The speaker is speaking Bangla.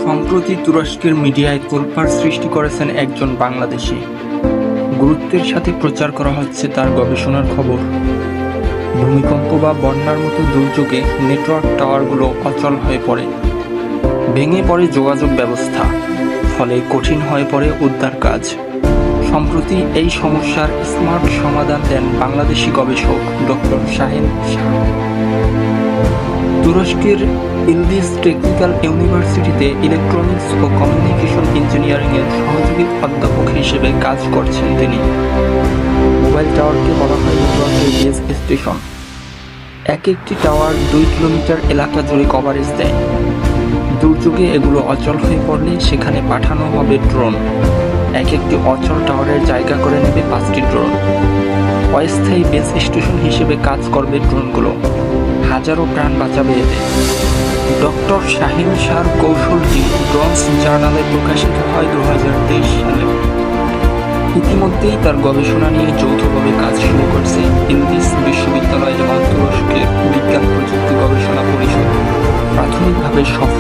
সম্প্রতি তুরস্কের মিডিয়ায় তোলপাড় সৃষ্টি করেছেন একজন বাংলাদেশি। গুরুত্বের সাথে প্রচার করা হচ্ছে তার গবেষণার খবর। ভূমিকম্প বা বন্যার মতো দুর্যোগে নেটওয়ার্ক টাওয়ারগুলো অচল হয়ে পড়ে, ভেঙে পড়ে যোগাযোগ ব্যবস্থা, ফলে কঠিন হয়ে পড়ে উদ্ধার কাজ। সম্প্রতি এই সমস্যার স্মার্ট সমাধান দেন বাংলাদেশি গবেষক ডক্টর শাহিন শাহ। তুরস্কের ইলদিজ টেকনিক্যাল ইউনিভার্সিটিতে ইলেকট্রনিক্স ও কমিউনিকেশন ইঞ্জিনিয়ারিংয়ের সহযোগী অধ্যাপক হিসেবে কাজ করছেন তিনি। মোবাইল টাওয়ারকে বলা হয় নেটওয়ার্কের বেস স্টেশন। এক একটি টাওয়ার 2 কিলোমিটার এলাকা জুড়ে কভারেজ দেয়। দুর্যোগে এগুলো অচল হয়ে পড়লে সেখানে পাঠানো হবে ড্রোন। এক একটি অচল টাওয়ারের জায়গা করে নেবে 5টি ড্রোন। অস্থায়ী বেস স্টেশন হিসেবে কাজ করবে ড্রোনগুলো, হাজারো প্রাণ বাঁচাবে এতে। ডক্টর শাহিন শাহর কৌশলটি ব্রন্স জার্নালে প্রকাশিত হয় 2023 সালে। ইতিমধ্যেই তার গবেষণা নিয়ে যৌথভাবে কাজ শুরু করছে ইলদিজ বিশ্ববিদ্যালয় এবং তুরস্কের বিজ্ঞান প্রযুক্তি গবেষণা পরিষদ। প্রাথমিকভাবে সফল